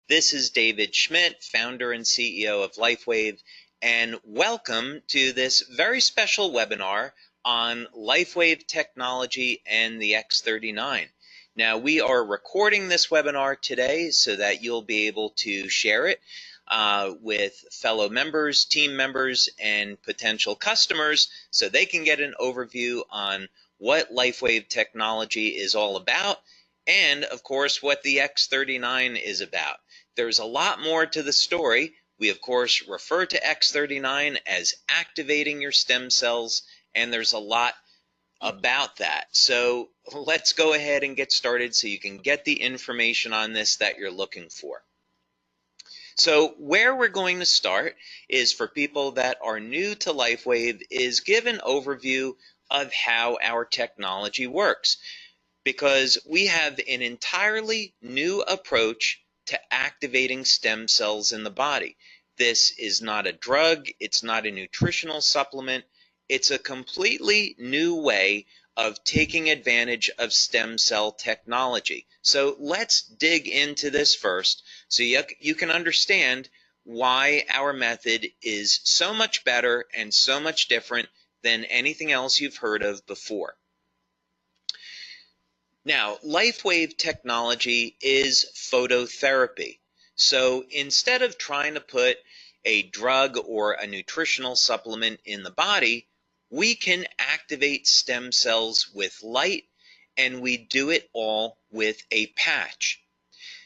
This is David Schmidt, founder and CEO of LifeWave, and welcome to this very special webinar on LifeWave technology and the X39. Now, we are recording this webinar today so that you'll be able to share it with fellow members, team members, and potential customers so they can get an overview on what LifeWave technology is all about and, of course, what the X39 is about. There's a lot more to the story. We, of course, refer to X39 as activating your stem cells, and there's a lot about that. So let's go ahead and get started so you can get the information on this that you're looking for. So where we're going to start is for people that are new to LifeWave is give an overview of how our technology works, because we have an entirely new approach to activating stem cells in the body. This is not a drug, it's not a nutritional supplement, it's a completely new way of taking advantage of stem cell technology. So let's dig into this first so you can understand why our method is so much better and so much different than anything else you've heard of before. Now, LifeWave technology is phototherapy. So instead of trying to put a drug or a nutritional supplement in the body, we can activate stem cells with light, and we do it all with a patch.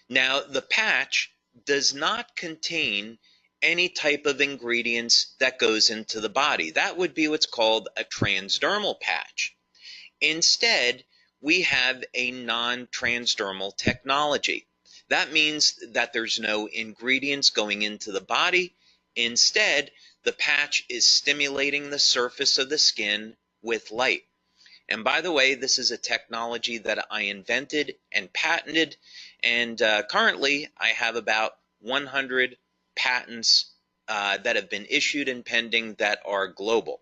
Now, the patch does not contain any type of ingredients that goes into the body. That would be what's called a transdermal patch. Instead, we have a non-transdermal technology. That means that there's no ingredients going into the body. Instead, the patch is stimulating the surface of the skin with light. And by the way, this is a technology that I invented and patented, and currently I have about 100 patents that have been issued and pending that are global.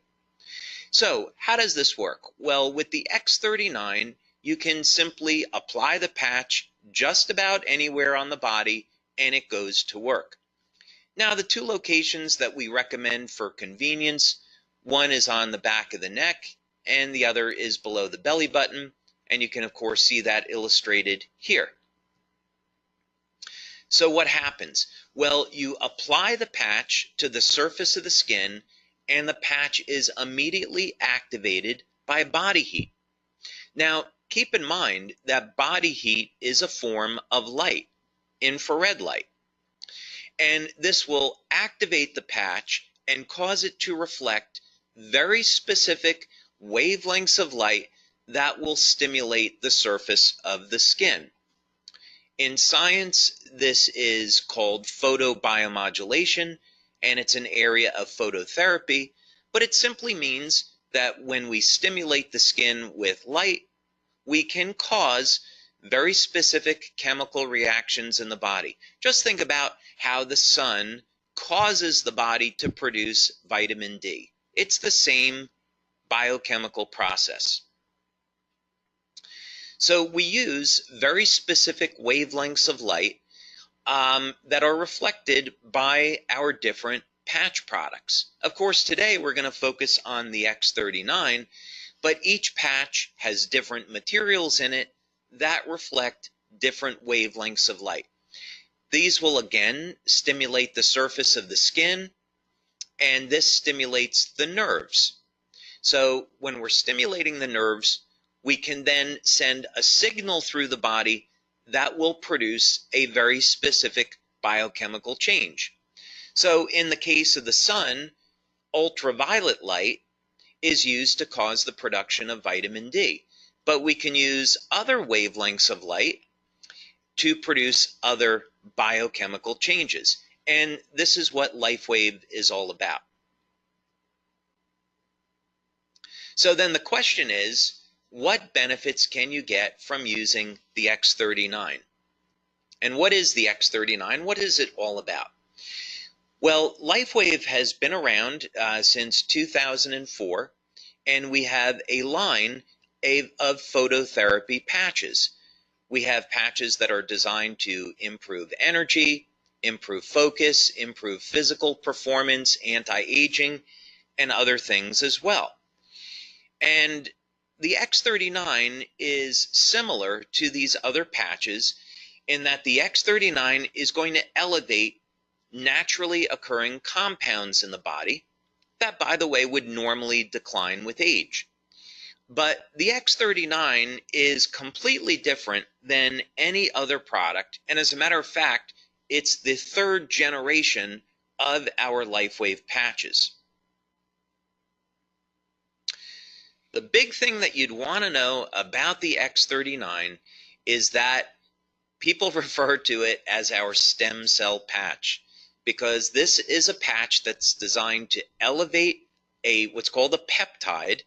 So how does this work? Well, with the X39, you can simply apply the patch just about anywhere on the body and it goes to work. Now, the two locations that we recommend for convenience, one is on the back of the neck and the other is below the belly button, and you can of course see that illustrated here. So what happens? Well, you apply the patch to the surface of the skin and the patch is immediately activated by body heat. Now, keep in mind that body heat is a form of light, infrared light. And this will activate the patch and cause it to reflect very specific wavelengths of light that will stimulate the surface of the skin. In science, this is called photobiomodulation, and it's an area of phototherapy, but it simply means that when we stimulate the skin with light, we can cause very specific chemical reactions in the body. Just think about how the sun causes the body to produce vitamin D. It's the same biochemical process. So we use very specific wavelengths of light that are reflected by our different patch products. Of course, today we're going to focus on the X39, but each patch has different materials in it that reflect different wavelengths of light. These will again stimulate the surface of the skin, and this stimulates the nerves. So when we're stimulating the nerves, we can then send a signal through the body that will produce a very specific biochemical change. So in the case of the sun, ultraviolet light is used to cause the production of vitamin D. But we can use other wavelengths of light to produce other biochemical changes. And this is what LifeWave is all about. So then the question is, what benefits can you get from using the X39? And what is the X39? What is it all about? Well, LifeWave has been around since 2004, and we have a line of phototherapy patches. We have patches that are designed to improve energy, improve focus, improve physical performance, anti-aging, and other things as well. And the X39 is similar to these other patches in that the X39 is going to elevate naturally occurring compounds in the body that, by the way, would normally decline with age. But the X39 is completely different than any other product, and as a matter of fact, it's the third generation of our LifeWave patches. The big thing that you'd want to know about the X39 is that people refer to it as our stem cell patch, because this is a patch that's designed to elevate what's called a peptide,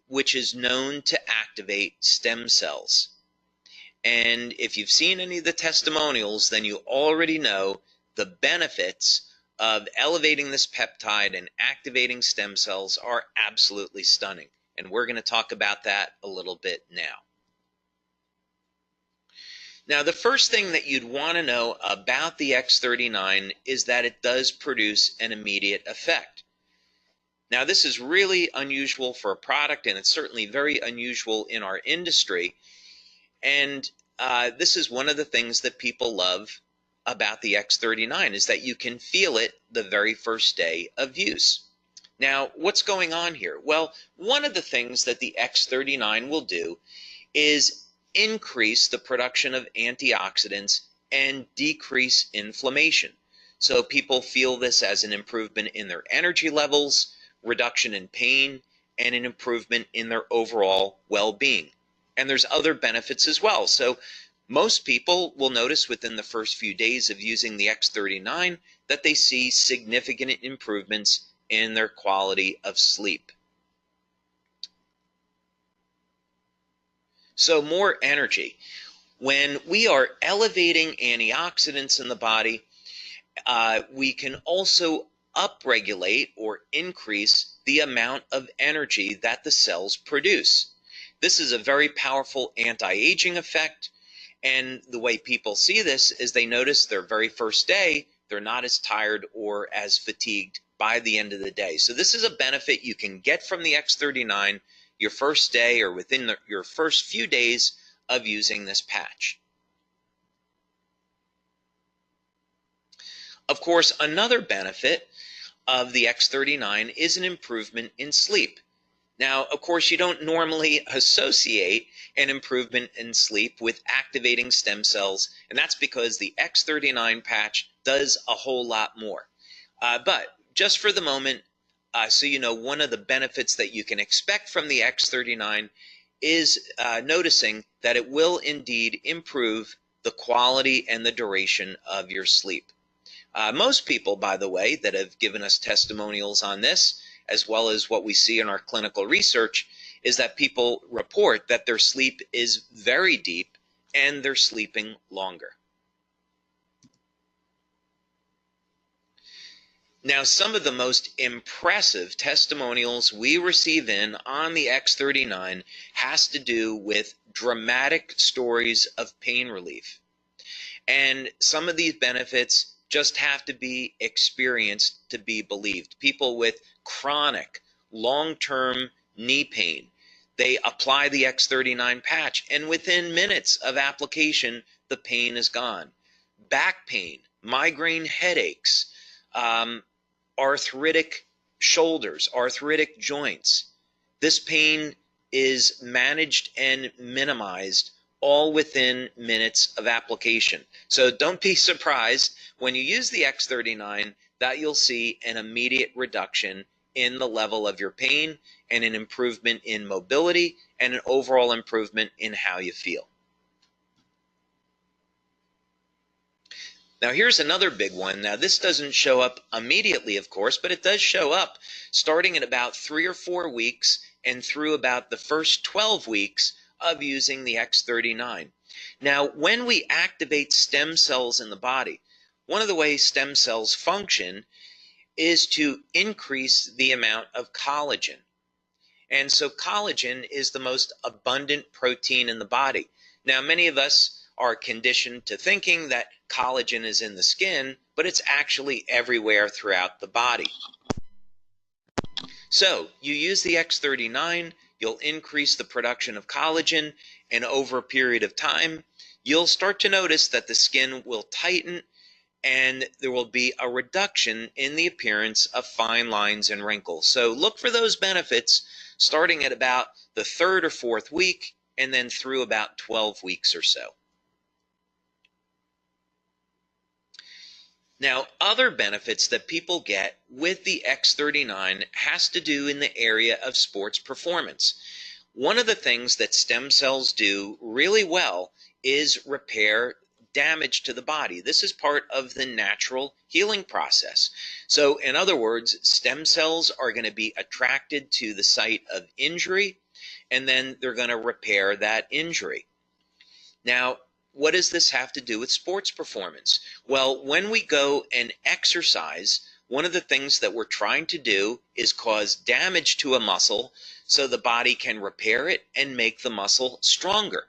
which is known to activate stem cells. And if you've seen any of the testimonials, then you already know the benefits of elevating this peptide and activating stem cells are absolutely stunning. And we're going to talk about that a little bit now. Now, the first thing that you'd want to know about the X39 is that it does produce an immediate effect. Now, this is really unusual for a product, and it's certainly very unusual in our industry. And this is one of the things that people love about the X39 is that you can feel it the very first day of use. Now, what's going on here? Well, one of the things that the X39 will do is increase the production of antioxidants and decrease inflammation. So people feel this as an improvement in their energy levels, reduction in pain, and an improvement in their overall well-being. And there's other benefits as well. So most people will notice within the first few days of using the X39 that they see significant improvements in their quality of sleep. So more energy. When we are elevating antioxidants in the body, we can also upregulate or increase the amount of energy that the cells produce. This is a very powerful anti-aging effect, and the way people see this is they notice their very first day, they're not as tired or as fatigued by the end of the day. So this is a benefit you can get from the X39 your first day or within your first few days of using this patch. Of course, another benefit of the X39 is an improvement in sleep. Now, of course, you don't normally associate an improvement in sleep with activating stem cells, and that's because the X39 patch does a whole lot more. But just for the moment, so you know, one of the benefits that you can expect from the X39 is noticing that it will indeed improve the quality and the duration of your sleep. Most people, by the way, that have given us testimonials on this, as well as what we see in our clinical research, is that people report that their sleep is very deep and they're sleeping longer. Now, some of the most impressive testimonials we receive in on the X39 has to do with dramatic stories of pain relief. And some of these benefits just have to be experienced to be believed. People with chronic, long-term knee pain, they apply the X39 patch, and within minutes of application, the pain is gone. Back pain, migraine headaches, arthritic shoulders, arthritic joints. This pain is managed and minimized all within minutes of application. So don't be surprised when you use the X39 that you'll see an immediate reduction in the level of your pain and an improvement in mobility and an overall improvement in how you feel. Now, here's another big one. Now, this doesn't show up immediately, of course, but it does show up starting at about 3 or 4 weeks and through about the first 12 weeks of using the X39. Now, when we activate stem cells in the body, one of the ways stem cells function is to increase the amount of collagen. And so collagen is the most abundant protein in the body. Now, many of us are conditioned to thinking that collagen is in the skin, but it's actually everywhere throughout the body. So you use the X39, you'll increase the production of collagen, and over a period of time, you'll start to notice that the skin will tighten and there will be a reduction in the appearance of fine lines and wrinkles. So look for those benefits starting at about the 3rd or 4th week and then through about 12 weeks or so. Now, other benefits that people get with the X39 has to do in the area of sports performance. One of the things that stem cells do really well is repair damage to the body. This is part of the natural healing process. So, in other words, stem cells are going to be attracted to the site of injury, and then they're going to repair that injury. Now, what does this have to do with sports performance? Well, when we go and exercise, one of the things that we're trying to do is cause damage to a muscle so the body can repair it and make the muscle stronger.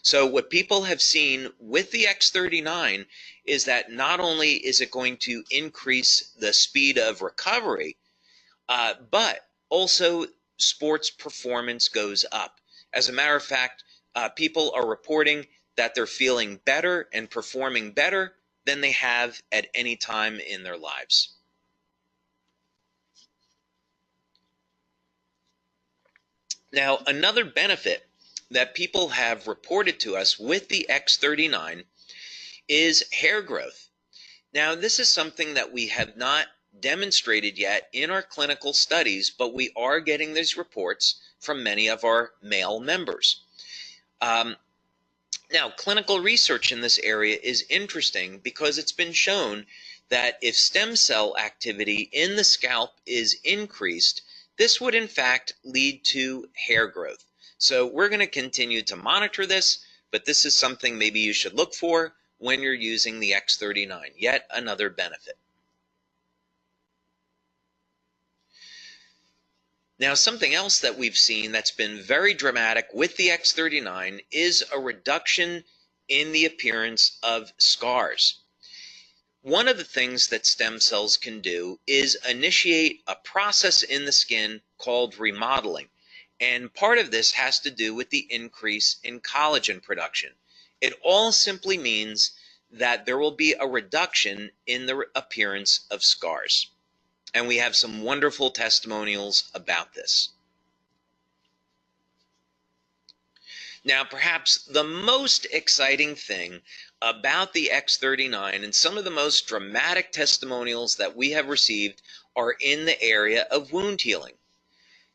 So what people have seen with the X39 is that not only is it going to increase the speed of recovery, but also sports performance goes up. As a matter of fact, people are reporting that they're feeling better and performing better than they have at any time in their lives. Now, another benefit that people have reported to us with the X39 is hair growth. Now, this is something that we have not demonstrated yet in our clinical studies, but we are getting these reports from many of our male members. Now, clinical research in this area is interesting because it's been shown that if stem cell activity in the scalp is increased, this would in fact lead to hair growth. So we're going to continue to monitor this, but this is something maybe you should look for when you're using the X39, yet another benefit. Now, something else that we've seen that's been very dramatic with the X39 is a reduction in the appearance of scars. One of the things that stem cells can do is initiate a process in the skin called remodeling. And part of this has to do with the increase in collagen production. It all simply means that there will be a reduction in the appearance of scars. And we have some wonderful testimonials about this. Now, perhaps the most exciting thing about the X39 and some of the most dramatic testimonials that we have received are in the area of wound healing.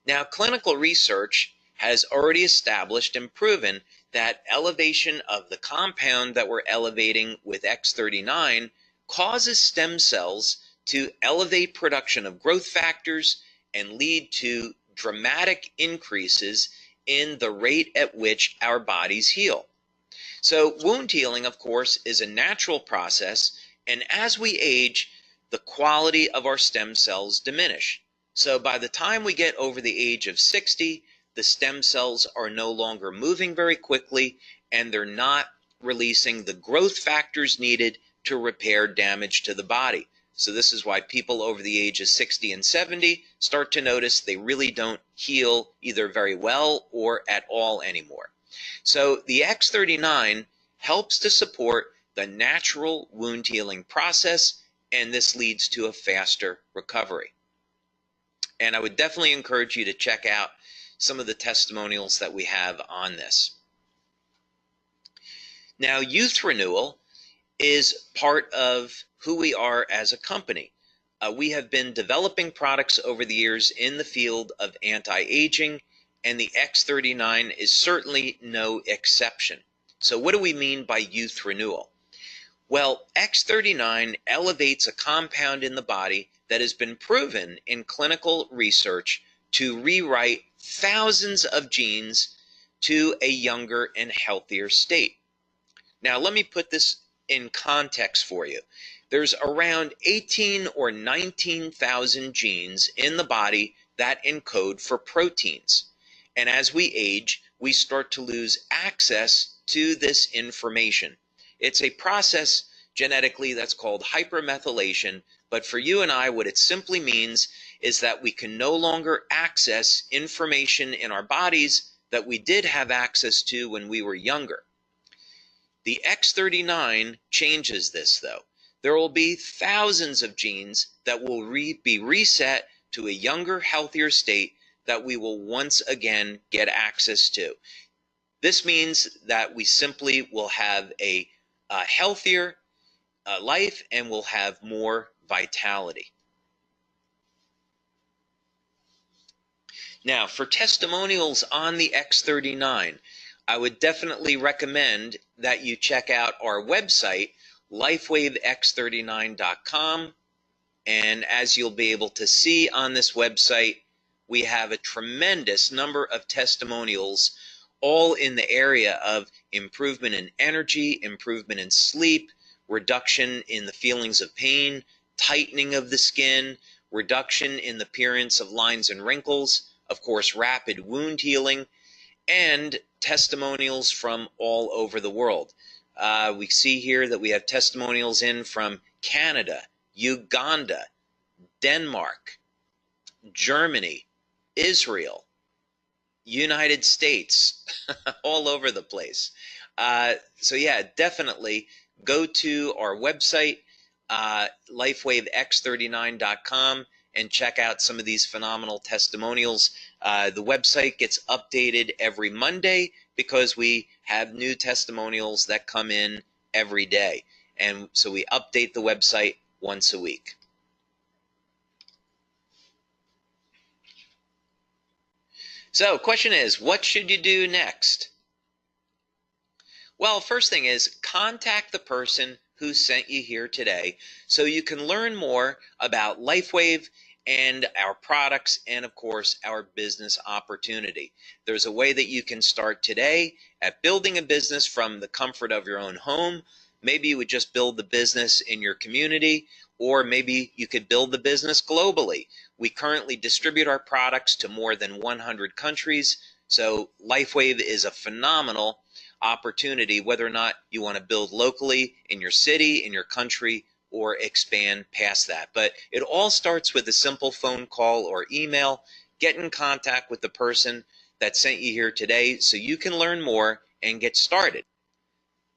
Now, clinical research has already established and proven that elevation of the compound that we're elevating with X39 causes stem cells to elevate production of growth factors and lead to dramatic increases in the rate at which our bodies heal. So wound healing, of course, is a natural process, and as we age, the quality of our stem cells diminish. So by the time we get over the age of 60, the stem cells are no longer moving very quickly, and they're not releasing the growth factors needed to repair damage to the body. So this is why people over the age of 60 and 70 start to notice they really don't heal either very well or at all anymore. So the X39 helps to support the natural wound healing process, and this leads to a faster recovery. And I would definitely encourage you to check out some of the testimonials that we have on this. Now, youth renewal is part of who we are as a company. We have been developing products over the years in the field of anti-aging, and the X39 is certainly no exception. So what do we mean by youth renewal? Well, X39 elevates a compound in the body that has been proven in clinical research to rewrite thousands of genes to a younger and healthier state. Now, let me put this in context for you. There's around 18 or 19,000 genes in the body that encode for proteins. And as we age, we start to lose access to this information. It's a process genetically that's called hypermethylation, but for you and I, what it simply means is that we can no longer access information in our bodies that we did have access to when we were younger. The X39 changes this, though. There will be thousands of genes that will be reset to a younger, healthier state that we will once again get access to. This means that we simply will have a healthier life and will have more vitality. Now, for testimonials on the X39, I would definitely recommend that you check out our website, LifeWaveX39.com. And as you'll be able to see on this website, we have a tremendous number of testimonials, all in the area of improvement in energy, improvement in sleep, reduction in the feelings of pain, tightening of the skin, reduction in the appearance of lines and wrinkles, of course, rapid wound healing, and testimonials from all over the world. We see here that we have testimonials in from Canada, Uganda, Denmark, Germany, Israel, United States, all over the place. So yeah, definitely go to our website, LifeWaveX39.com, and check out some of these phenomenal testimonials. The website gets updated every Monday because we have new testimonials that come in every day. And so we update the website once a week. So, question is, what should you do next? Well, first thing is, contact the person who sent you here today so you can learn more about LifeWave and our products and, of course, our business opportunity. There's a way that you can start today at building a business from the comfort of your own home. Maybe you would just build the business in your community, or maybe you could build the business globally. We currently distribute our products to more than 100 countries, so LifeWave is a phenomenal opportunity, whether or not you want to build locally in your city, in your country, or expand past that. But it all starts with a simple phone call or email. Get in contact with the person that sent you here today so you can learn more and get started.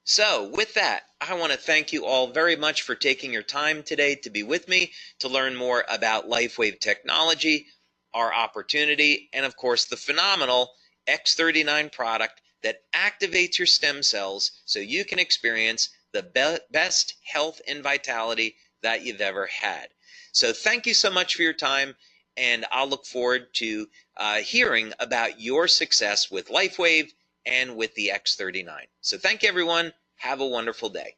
So with that, I want to thank you all very much for taking your time today to be with me to learn more about LifeWave technology, our opportunity, and of course the phenomenal X39 product that activates your stem cells so you can experience the best health and vitality that you've ever had. So thank you so much for your time, and I'll look forward to hearing about your success with LifeWave and with the X39. So thank you, everyone. Have a wonderful day.